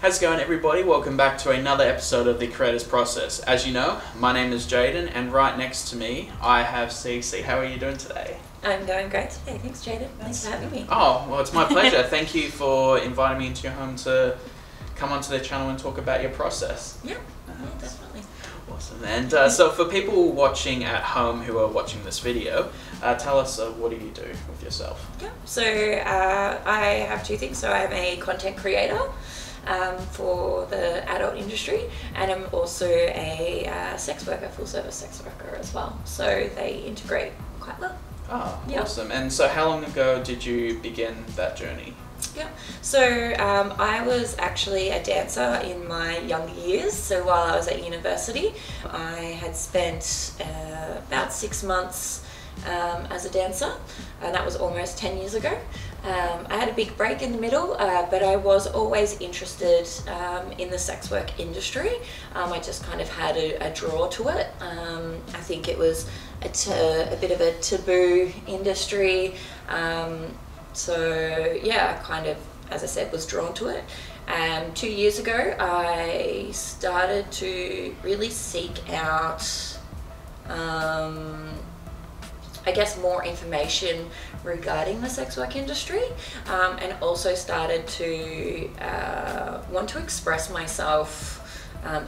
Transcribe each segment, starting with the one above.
How's it going, everybody? Welcome back to another episode of The Creators Process. As you know, my name is Jaden, and right next to me I have Cece. How are you doing today? I'm going great today. Thanks, Jaden. Thanks for having me. Oh, well, it's my pleasure. Thank you for inviting me into your home to come onto the channel and talk about your process. Yeah, definitely. Awesome. And so for people watching at home who are watching this video, tell us what do you do with yourself? Yeah, so I have two things. So I'm a content creator for the adult industry, and I'm also a sex worker, full service sex worker as well. So they integrate quite well. Oh, yeah. Awesome. And so how long ago did you begin that journey? Yeah, so I was actually a dancer in my younger years. So while I was at university, I had spent about 6 months as a dancer, and that was almost 10 years ago. I had a big break in the middle, but I was always interested in the sex work industry. I just kind of had a draw to it. I think it was a bit of a taboo industry. So yeah, I kind of, as I said, was drawn to it. 2 years ago, I started to really seek out, I guess, more information regarding the sex work industry, and also started to want to express myself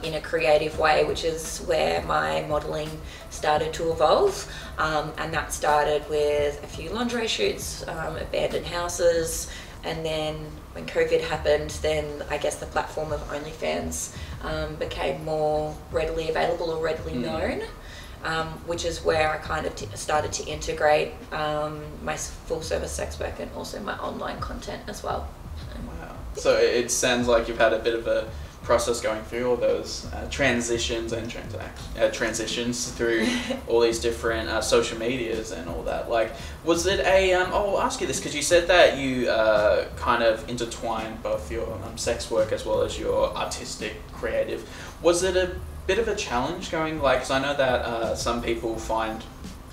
in a creative way, which is where my modelling started to evolve. And that started with a few lingerie shoots, abandoned houses, and then when COVID happened, then I guess the platform of OnlyFans became more readily available or readily known, which is where I kind of started to integrate my full service sex work and also my online content as well. Wow. So it sounds like you've had a bit of a process going through all those transitions and transitions through all these different social medias and all that. Like, was it a I'll ask you this because you said that you kind of intertwined both your sex work as well as your artistic creative. Was it a bit of a challenge going, like, because I know that some people find,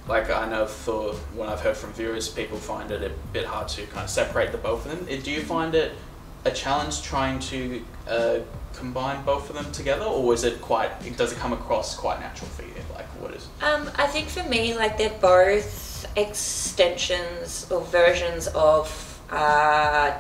like, I know for when I've heard from viewers, people find it a bit hard to kind of separate the both of them. Do you find it a challenge trying to combine both of them together, or is it does it come across quite natural for you? Like, what is it? I think for me, like, they're both extensions or versions of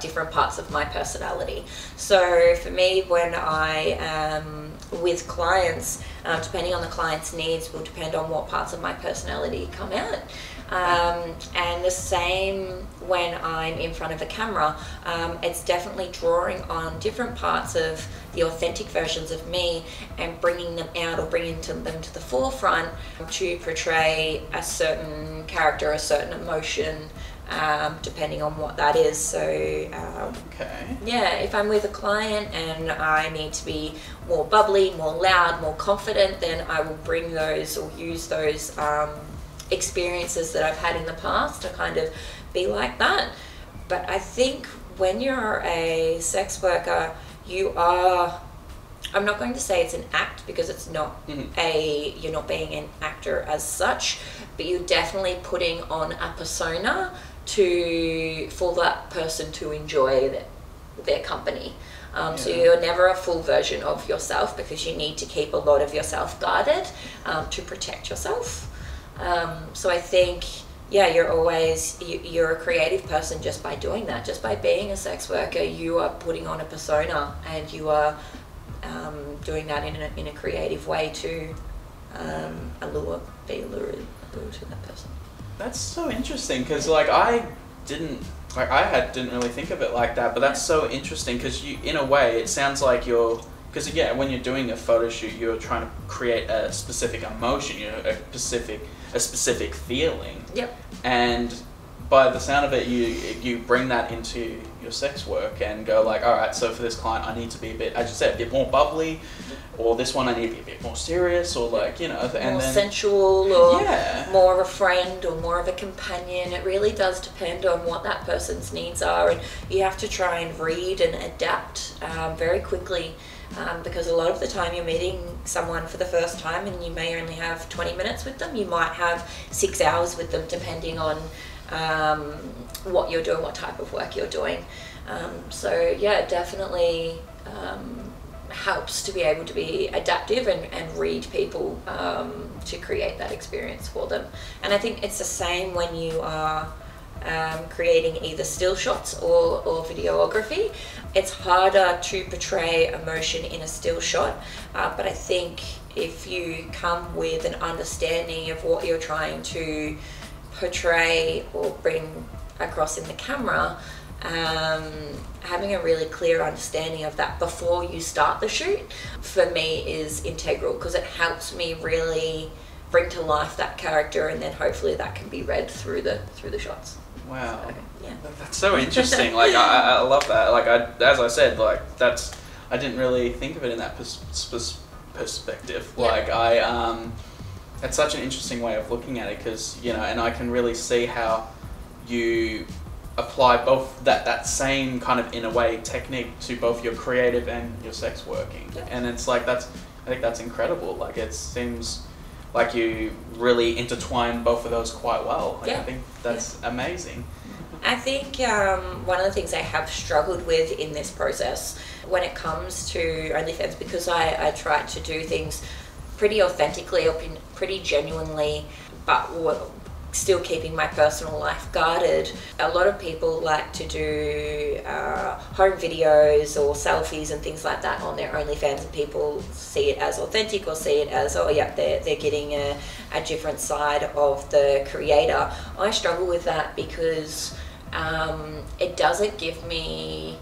different parts of my personality. So for me, when I am with clients, depending on the client's needs will depend on what parts of my personality come out. And the same when I'm in front of a camera. It's definitely drawing on different parts of the authentic versions of me and bringing them out or bringing them to the forefront to portray a certain character, a certain emotion, depending on what that is. So okay. Yeah, if I'm with a client and I need to be more bubbly, more loud, more confident, then I will bring those or use those experiences that I've had in the past to kind of be like that. But I think when you're a sex worker, you are, I'm not going to say it's an act because it's not you're not being an actor as such, but you're definitely putting on a persona for that person to enjoy their company. So you're never a full version of yourself because you need to keep a lot of yourself guarded to protect yourself. So I think, yeah, you're a creative person just by doing that. Just by being a sex worker, you are putting on a persona, and you are doing that in a creative way to allure to that person. That's so interesting because, like, I didn't really think of it like that, but that's so interesting because you, in a way, it sounds like because again, when you're doing a photo shoot, you're trying to create a specific emotion, a specific feeling. Yep. And by the sound of it, you bring that into your sex work and go like, all right, so for this client, I need to be a bit, as you said, a bit more bubbly, or this one I need to be a bit more serious, or like, you know, and more then sensual, or more of a friend, or more of a companion. It really does depend on what that person's needs are, and you have to try and read and adapt very quickly. Because a lot of the time you're meeting someone for the first time and you may only have 20 minutes with them. You might have 6 hours with them, depending on what you're doing, what type of work you're doing. So yeah, definitely helps to be able to be adaptive and read people to create that experience for them. And I think it's the same when you are creating either still shots or videography. It's harder to portray emotion in a still shot, but I think if you come with an understanding of what you're trying to portray or bring across in the camera, having a really clear understanding of that before you start the shoot, for me, is integral, because it helps me really bring to life that character, and then hopefully that can be read through the shots. Wow. So, yeah. That's so interesting. Like I love that. Like as I said, like I didn't really think of it in that perspective. Yeah. Like it's such an interesting way of looking at it, because and I can really see how you apply both that same kind of, in a way, technique to both your creative and your sex working. Yeah. And it's like I think that's incredible. Like it seems like you really intertwine both of those quite well. Like, yeah. I think that's amazing. I think one of the things I have struggled with in this process when it comes to OnlyFans, because I try to do things pretty authentically or pretty genuinely, but still keeping my personal life guarded. A lot of people like to do home videos or selfies and things like that on their OnlyFans, and people see it as authentic or see it as, oh yeah, they're getting a different side of the creator. I struggle with that because it doesn't give me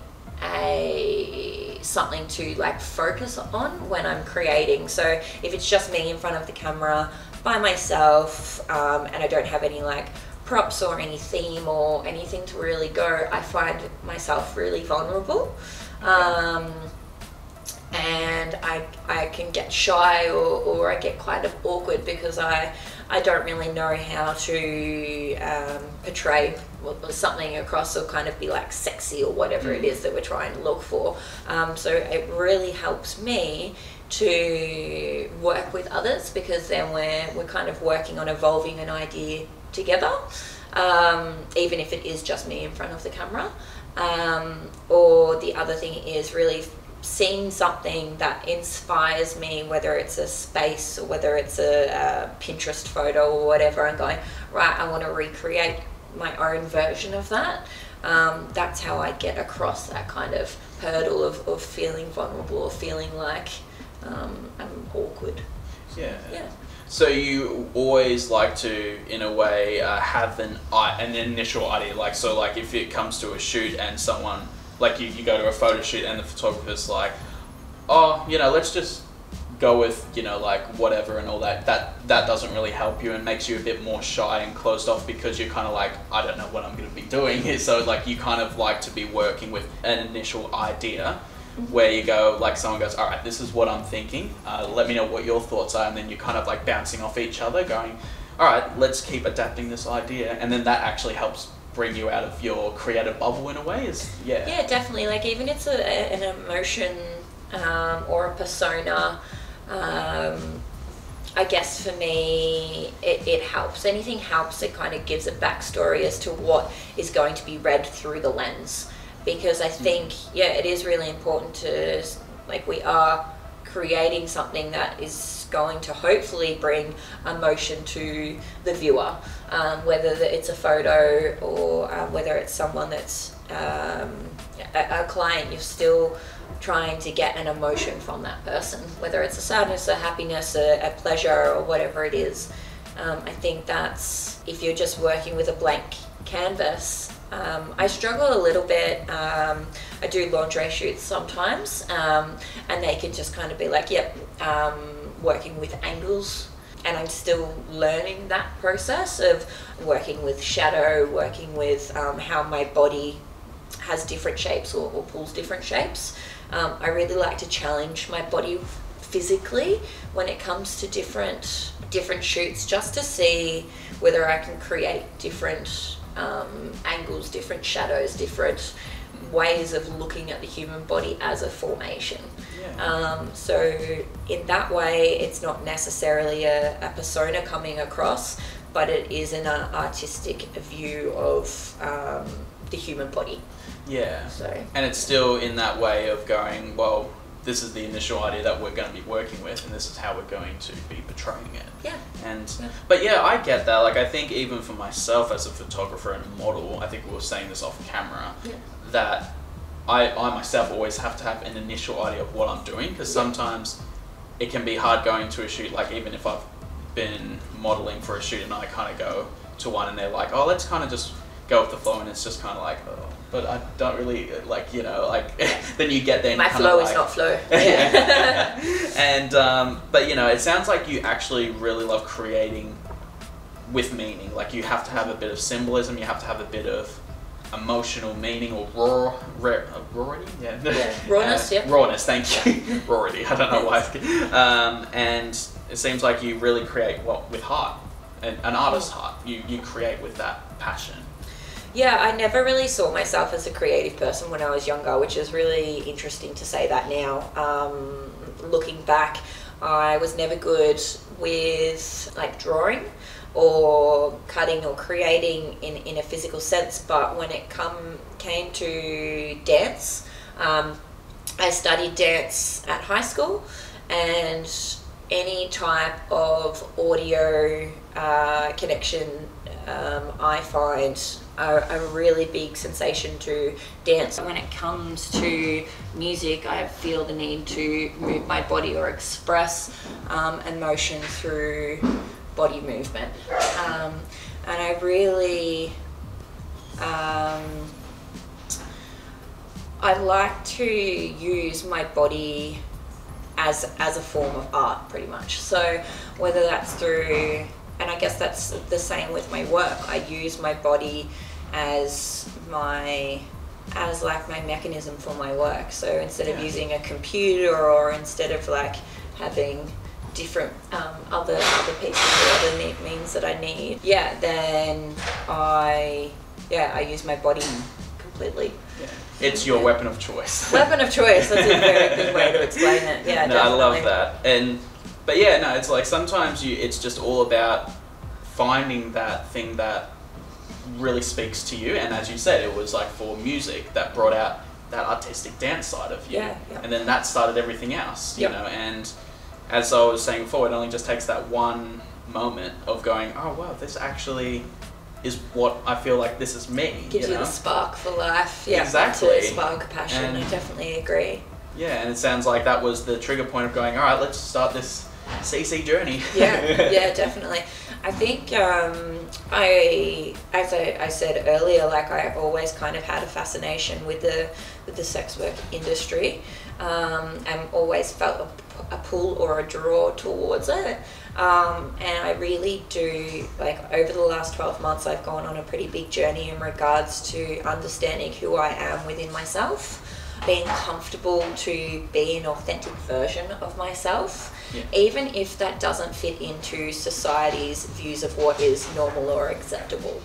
something to like focus on when I'm creating. So if it's just me in front of the camera by myself, and I don't have any like props or any theme or anything to really go, I find myself really vulnerable. And I can get shy or I get kind of awkward because I don't really know how to portray something across or kind of be like sexy or whatever it is that we're trying to look for. So it really helps me to work with others, because then we're kind of working on evolving an idea together, even if it is just me in front of the camera. Or the other thing is really seeing something that inspires me, whether it's a space or whether it's a Pinterest photo or whatever, and going, right, I want to recreate my own version of that. That's how I get across that kind of hurdle of feeling vulnerable or feeling like I'm awkward. Yeah. Yeah. So you always like to, in a way, have an initial idea. Like, so like if it comes to a shoot and someone, like you go to a photo shoot and the photographer's like, oh, let's just go with, like whatever and all that. That doesn't really help you and makes you a bit more shy and closed off, because you're kind of like, I don't know what I'm going to be doing here. So like you kind of like to be working with an initial idea. Where you go, like someone goes, all right, this is what I'm thinking, let me know what your thoughts are, and then you're kind of like bouncing off each other going, all right, let's keep adapting this idea, and then that actually helps bring you out of your creative bubble in a way. Yeah, definitely. Like even it's an emotion or a persona, I guess for me it helps. Anything helps. It kind of gives a backstory as to what is going to be read through the lens. Because I think, it is really important to, like, we are creating something that is going to hopefully bring emotion to the viewer, whether it's a photo or whether it's someone that's a client. You're still trying to get an emotion from that person, whether it's a sadness, a happiness, a pleasure, or whatever it is. I think that's, if you're just working with a blank canvas, I struggle a little bit. I do lingerie shoots sometimes, and they can just kind of be like, working with angles, and I'm still learning that process of working with shadow, working with how my body has different shapes or pulls different shapes. I really like to challenge my body physically when it comes to different shoots, just to see whether I can create different angles, different shadows, different ways of looking at the human body as a formation. So in that way, it's not necessarily a persona coming across, but it is an artistic view of the human body. Yeah. So. And it's still in that way of going, well, this is the initial idea that we're going to be working with, and this is how we're going to be portraying it. Yeah. And but yeah, I get that. Like, I think even for myself as a photographer and a model, I think we were saying this off camera, that I myself always have to have an initial idea of what I'm doing, because sometimes it can be hard going to a shoot. Like, even if I've been modeling for a shoot and I kind of go to one and they're like, oh, let's kind of just go with the flow, and it's just kind of like, oh, but I don't really, like, you know, like, then you get there and my flow is not flow. Yeah. And but you know, it sounds like you actually really love creating with meaning. Like, you have to have a bit of symbolism, you have to have a bit of emotional meaning, or rawity, rawness, rawness, thank you. Rawity, I don't know why. And it seems like you really create with heart, an artist's heart. You create with that passion. Yeah, I never really saw myself as a creative person when I was younger, which is really interesting to say that now. Looking back, I was never good with like drawing or cutting or creating in a physical sense, but when it came to dance, I studied dance at high school, and any type of audio connection I find a really big sensation to dance. When it comes to music, I feel the need to move my body or express emotion through body movement. And I really I like to use my body as a form of art, pretty much. So whether that's through, and I guess that's the same with my work, I use my body as my mechanism for my work. So instead of using a computer, or instead of like having different other pieces or other means that I need, then I use my body completely. It's your weapon of choice. Weapon of choice, that's a very good way to explain it. Yeah, no, definitely. I love that. But yeah, no, it's like sometimes it's just all about finding that thing that really speaks to you. And as you said, it was like for music that brought out that artistic dance side of you. And then that started everything else, you know. And as I was saying before, it only just takes that one moment of going, oh wow, this actually is what I feel like, this is me. Gives you the spark for life. Yeah, exactly. Spark of passion. And I definitely agree. Yeah, and it sounds like that was the trigger point of going, all right, let's start this CC journey. Yeah, definitely. I think as I said earlier, like, I always kind of had a fascination with the sex work industry, and always felt a pull or a draw towards it. And I really do, like, over the last 12 months, I've gone on a pretty big journey in regards to understanding who I am within myself, being comfortable to be an authentic version of myself, even if that doesn't fit into society's views of what is normal or acceptable.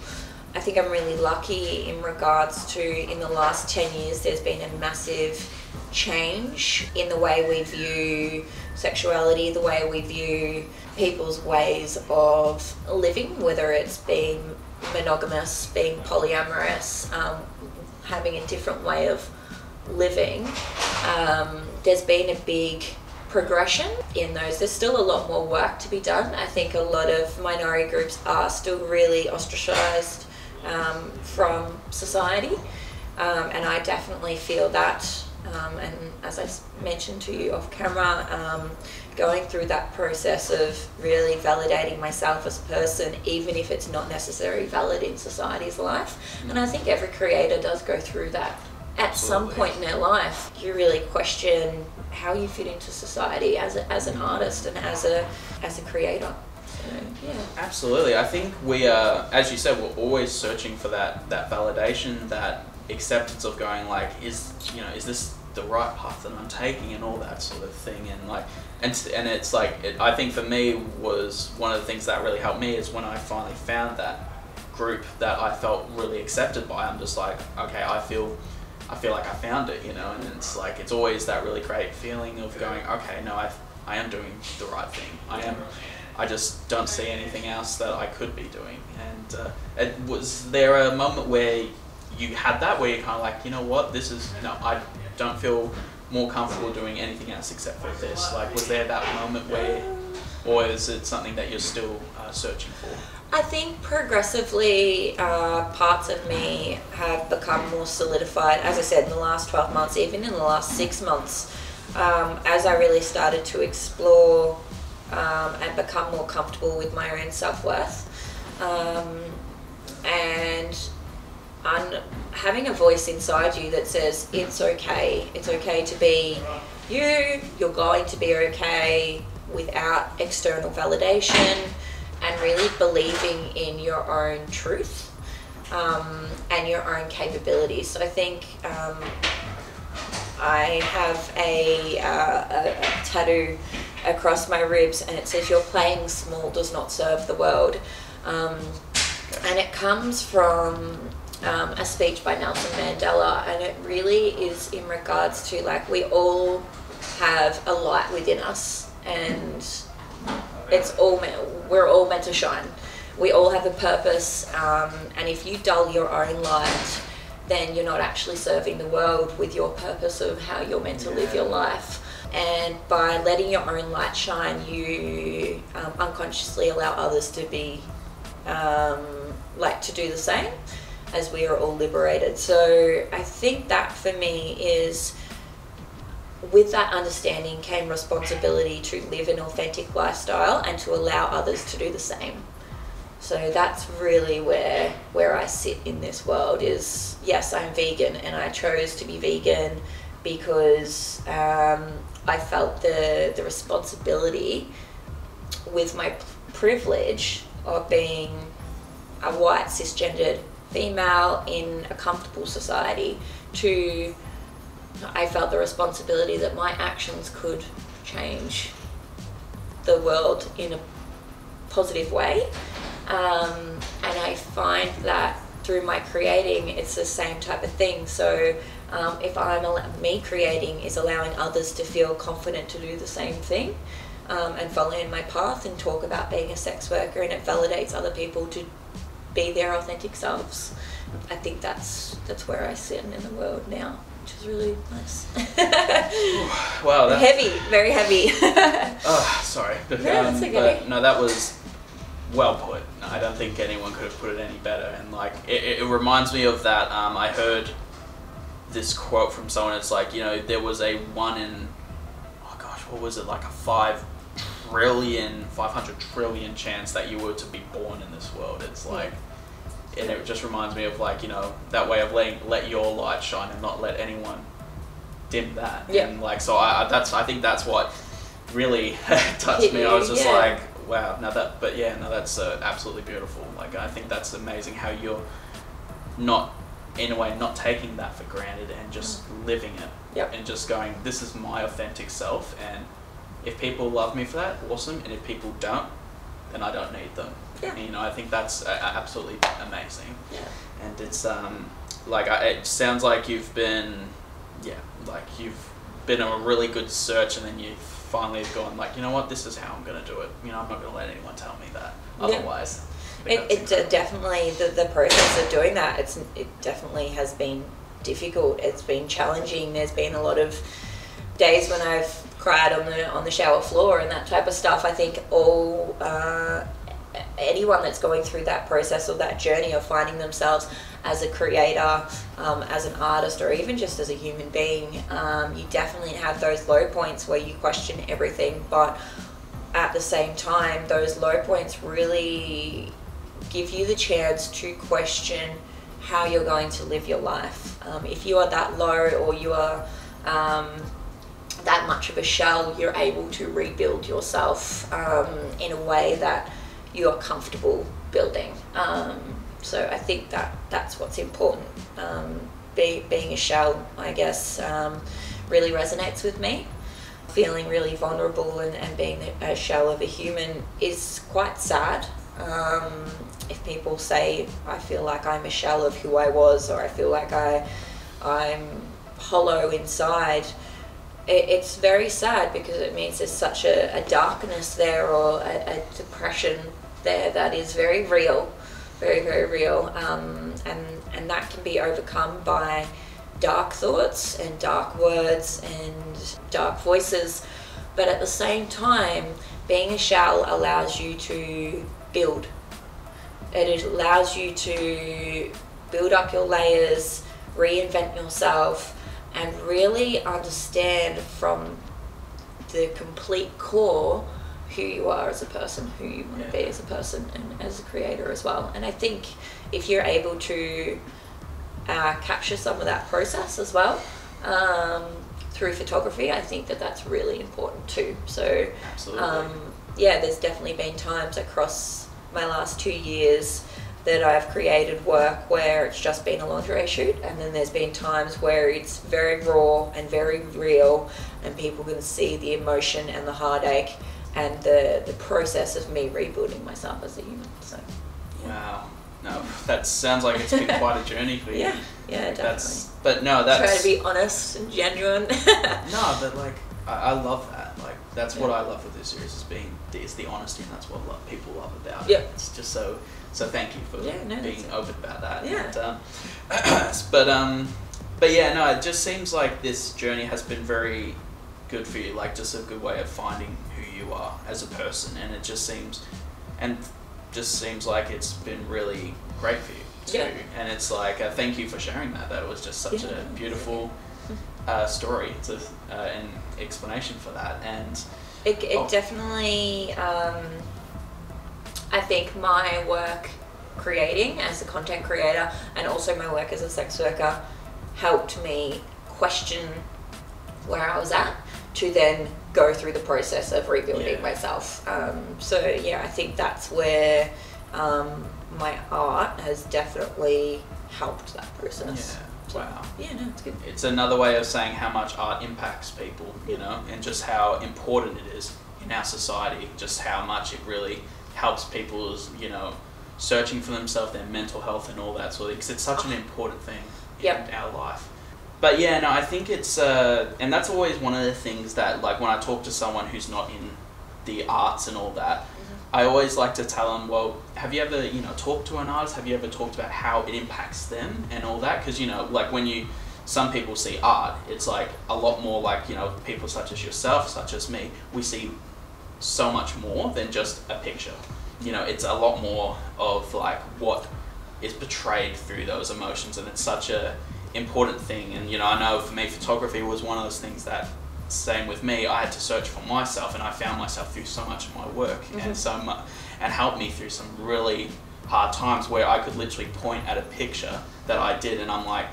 I think I'm really lucky in regards to, in the last 10 years, there's been a massive change in the way we view sexuality, the way we view people's ways of living, whether it's being monogamous, being polyamorous, having a different way of living. There's been a big progression in those. There's still a lot more work to be done. I think a lot of minority groups are still really ostracized from society, and I definitely feel that. And as I mentioned to you off camera, going through that process of really validating myself as a person, even if it's not necessarily valid in society's life. And I think every creator does go through that at some point in their life. You really question how you fit into society as an artist and as a creator. So, yeah. Absolutely. I think we are, as you said, we're always searching for that validation, that acceptance of going, like, is this the right path that I'm taking, and all that sort of thing. And it's like, I think for me, was one of the things that really helped me is when I finally found that group that I felt really accepted by. I'm just like, okay, I feel like I found it, and it's like, it's always that really great feeling of going, okay, no, I am doing the right thing. I just don't see anything else that I could be doing. And was there a moment where you had that, where you're kind of like, you know what, this is, no, I don't feel more comfortable doing anything else except for this? Like, was there that moment where, or is it something that you're still searching for? I think progressively parts of me have become more solidified, as I said, in the last 12 months, even in the last 6 months, as I really started to explore and become more comfortable with my own self-worth. And having a voice inside you that says, it's okay to be you, you're going to be okay without external validation, and really believing in your own truth and your own capabilities. So I think I have a tattoo across my ribs, and it says, "Your playing small does not serve the world." And it comes from a speech by Nelson Mandela, and it really is in regards to, like, we all have a light within us, and we're all meant to shine. We all have a purpose, and if you dull your own light, then you're not actually serving the world with your purpose of how you're meant to live your life. And by letting your own light shine, you unconsciously allow others to be to do the same, as we are all liberated. So I think that for me is, with that understanding came responsibility to live an authentic lifestyle and to allow others to do the same. So that's really where I sit in this world. Is, yes, I'm vegan, and I chose to be vegan because I felt the responsibility with my privilege of being a white cisgendered female in a comfortable society I felt the responsibility that my actions could change the world in a positive way. And I find that through my creating, it's the same type of thing. So if me creating is allowing others to feel confident to do the same thing, and follow in my path and talk about being a sex worker, and it validates other people to be their authentic selves. I think that's where I sit in the world now, which is really nice. Wow, that's heavy, very heavy. Oh, sorry. No, that's okay. But no, that was well put. I don't think anyone could have put it any better. And like, it reminds me of that. I heard this quote from someone. It's like, you know, there was a 1 in, oh gosh, what was it, like a 500 trillion chance that you were to be born in this world. It's like, and it just reminds me of, like, you know, that way of let your light shine and not let anyone dim that. Yeah. And like, so I think that's what really touched me. I was just like, wow, that's absolutely beautiful. Like, I think that's amazing how you're not, in a way, not taking that for granted and just living it. Yep. And just going, this is my authentic self, and if people love me for that, awesome, and if people don't, then I don't need them. Yeah. And, you know, I think that's absolutely amazing. Yeah. And it's it sounds like you've been on a really good search, and then you finally have gone, like, you know what, this is how I'm going to do it. You know, I'm not going to let anyone tell me that otherwise. It definitely, the process of doing that, it definitely has been difficult. It's been challenging. There's been a lot of days when I've cried on the shower floor and that type of stuff. I think anyone that's going through that process or that journey of finding themselves as a creator, as an artist, or even just as a human being, you definitely have those low points where you question everything, but at the same time, those low points really give you the chance to question how you're going to live your life. If you are that low, or you are that much of a shell, you're able to rebuild yourself in a way that you're comfortable building. So I think that's what's important. Being a shell, I guess, really resonates with me. Feeling really vulnerable and being a shell of a human is quite sad. If people say, I feel like I'm a shell of who I was, or I feel like I'm hollow inside, it's very sad because it means there's such a darkness there, or a depression there that is very real, very, very real, and that can be overcome by dark thoughts and dark words and dark voices. But at the same time, being a shell allows you to build. It allows you to build up your layers, reinvent yourself, and really understand from the complete core who you are as a person, who you want to be as a person and as a creator as well. And I think if you're able to capture some of that process as well through photography, I think that that's really important too. So there's definitely been times across my last 2 years that I've created work where it's just been a lingerie shoot, and then there's been times where it's very raw and very real, and people can see the emotion and the heartache and the process of me rebuilding myself as a human. So wow. No, that sounds like it's been quite a journey for you. Yeah, definitely. But no, that's... Try to be honest and genuine. No, but like, I love that. Like, that's what I love with this series, is the honesty, and that's what people love about it. It's just so thank you for being open about that. Yeah. And, but yeah, no, it just seems like this journey has been very good for you, like just a good way of finding who you are as a person, and it just seems like it's been really great for you too. And it's like thank you for sharing that. That was just such a beautiful story and explanation for that. And it definitely I think my work creating as a content creator and also my work as a sex worker helped me question where I was at to then go through the process of rebuilding myself. I think that's where my art has definitely helped that process. Wow. Yeah, no, it's good. It's another way of saying how much art impacts people, you know, and just how important it is in our society, just how much it really helps people's, you know, searching for themselves, their mental health and all that sort of thing, because it's such an important thing in our life. But yeah, no, I think it's, and that's always one of the things that, like, when I talk to someone who's not in the arts and all that, I always like to tell them, well, have you ever, you know, talked to an artist? Have you ever talked about how it impacts them and all that? Because, you know, like some people see art, it's like a lot more like, you know, people such as yourself, such as me, we see so much more than just a picture. You know, it's a lot more of like what is portrayed through those emotions, and it's such a important thing. And, you know, I know for me, photography was one of those things that, same with me, I had to search for myself, and I found myself through so much of my work and so much, and helped me through some really hard times where I could literally point at a picture that I did, and I'm like,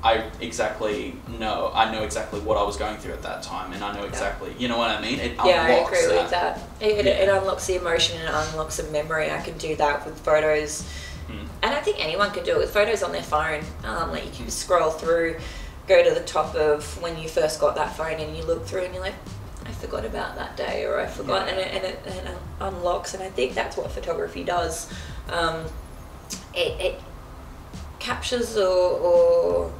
I know exactly what I was going through at that time, and I know exactly, you know what I mean? It unlocks I agree with that. It unlocks the emotion and unlocks a memory. I can do that with photos, and I think anyone can do it with photos on their phone. Like you can scroll through, go to the top of when you first got that phone, and you look through and you're like, I forgot about that day, or I forgot, and it unlocks. And I think that's what photography does. It captures or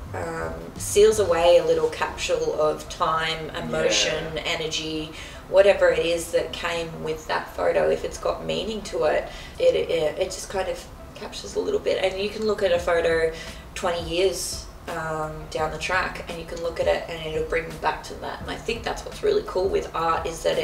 seals away a little capsule of time, emotion, energy, whatever it is that came with that photo. If it's got meaning to it, it just kind of captures a little bit. And you can look at a photo 20 years down the track, and you can look at it and it'll bring you back to that. And I think that's what's really cool with art, is that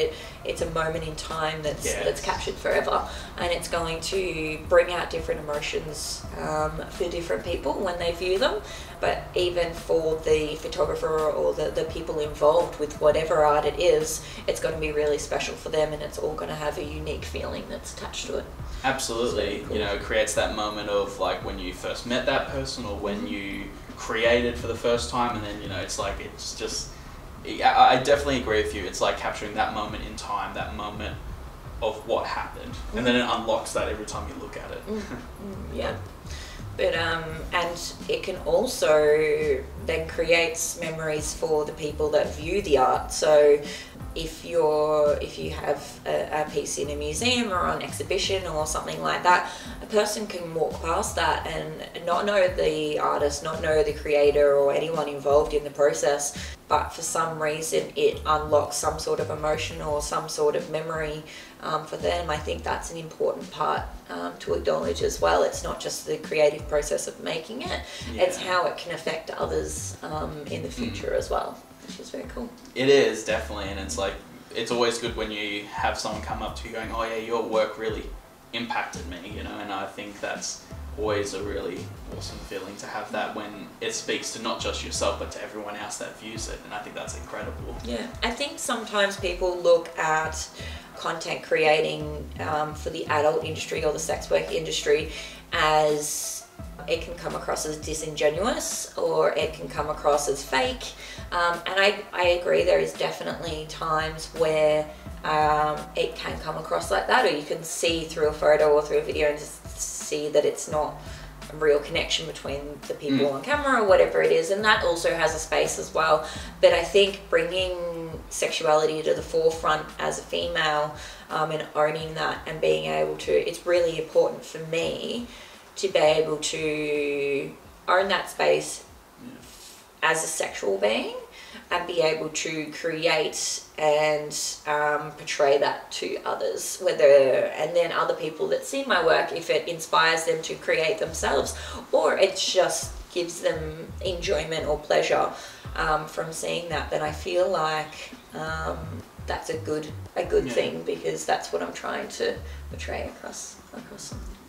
it's a moment in time that's captured forever, and it's going to bring out different emotions for different people when they view them. But even for the photographer or the people involved with whatever art it is, it's going to be really special for them, and it's all going to have a unique feeling that's attached to it. Absolutely. Cool. You know, it creates that moment of like when you first met that person, or when you created for the first time, and then, you know, it's like, it's just, I definitely agree with you. It's like capturing that moment in time, that moment of what happened, and then it unlocks that every time you look at it. But and it can also then creates memories for the people that view the art. So if you have a piece in a museum or on exhibition or something like that, a person can walk past that and not know the artist, not know the creator or anyone involved in the process, but for some reason it unlocks some sort of emotion or some sort of memory for them. I think that's an important part to acknowledge as well. It's not just the creative process of making it, it's how it can affect others in the future as well, which is very cool. It is, definitely, and it's like, it's always good when you have someone come up to you going, oh yeah, your work really impacted me, you know, and I think that's always a really awesome feeling to have that when it speaks to not just yourself but to everyone else that views it, and I think that's incredible. Yeah, I think sometimes people look at content creating for the adult industry or the sex work industry as it can come across as disingenuous or it can come across as fake, and I agree there is definitely times where it can come across like that, or you can see through a photo or through a video and just see that it's not a real connection between the people on camera or whatever it is, and that also has a space as well. But I think bringing sexuality to the forefront as a female and owning that and being able to, it's really important for me to be able to own that space as a sexual being and be able to create and portray that to others, and then other people that see my work, if it inspires them to create themselves or it just gives them enjoyment or pleasure from seeing that, then I feel like that's a good thing, because that's what I'm trying to portray across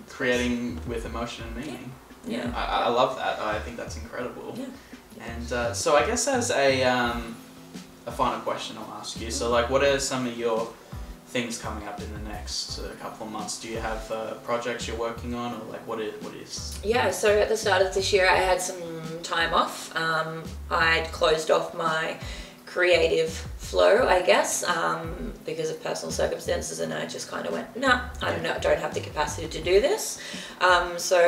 Creating with emotion and meaning. Yeah. I love that. I think that's incredible. Yeah. And so I guess as a final question I'll ask you, so like what are some of your things coming up in the next couple of months? Do you have projects you're working on, or like what is? Yeah, so at the start of this year I had some time off. I'd closed off my creative flow, I guess, because of personal circumstances, and I just kind of went, no, I don't have the capacity to do this. So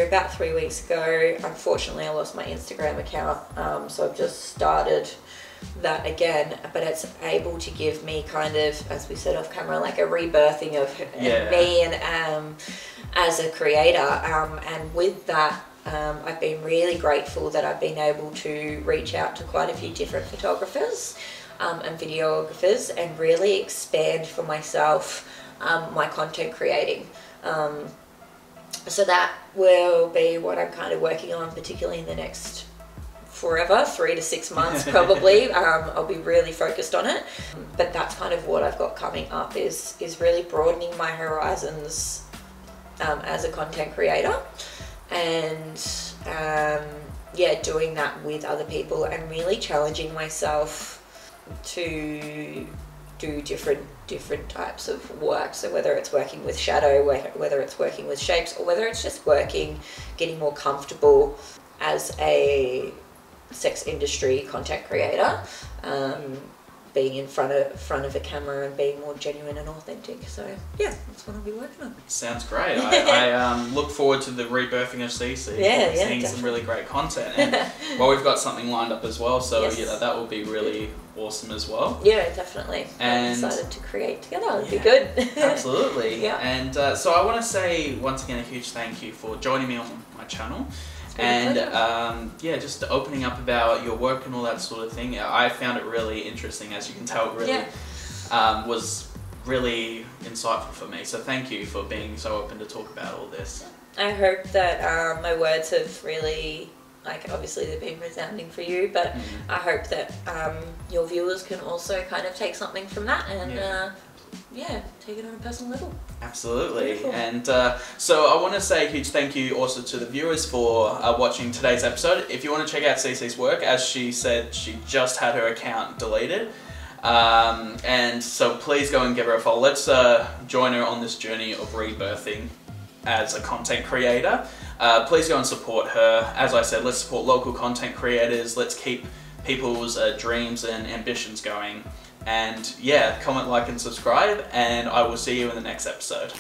about 3 weeks ago, unfortunately, I lost my Instagram account, so I've just started that again, but it's able to give me kind of, as we said off camera, like a rebirthing of me and as a creator, and with that, I've been really grateful that I've been able to reach out to quite a few different photographers and videographers and really expand for myself my content creating. So that will be what I'm kind of working on, particularly in the next forever, 3 to 6 months probably. I'll be really focused on it, but that's kind of what I've got coming up, is really broadening my horizons as a content creator, and doing that with other people and really challenging myself to do different types of work. So whether it's working with shadow, whether it's working with shapes, or whether it's just getting more comfortable as a sex industry content creator, being in front of a camera and being more genuine and authentic. So yeah, that's what I'll be working on. Sounds great. I look forward to the rebirthing of CC. Seeing definitely some really great content, and well, we've got something lined up as well, so that will be really awesome as well. Yeah, definitely. And I'm excited to create together. It'll be good. Absolutely. Yeah. And so I want to say once again a huge thank you for joining me on my channel. And just opening up about your work and all that sort of thing. I found it really interesting, as you can tell. It really was really insightful for me. So thank you for being so open to talk about all this. I hope that my words have really, obviously they've been resounding for you, but I hope that your viewers can also kind of take something from that and take it on a personal level. Absolutely. Beautiful. And so I want to say a huge thank you also to the viewers for watching today's episode. If you want to check out CC's work, as she said, she just had her account deleted. And so please go and give her a follow. Let's join her on this journey of rebirthing as a content creator. Please go and support her. As I said, let's support local content creators. Let's keep people's dreams and ambitions going. And comment, like, and subscribe, and I will see you in the next episode.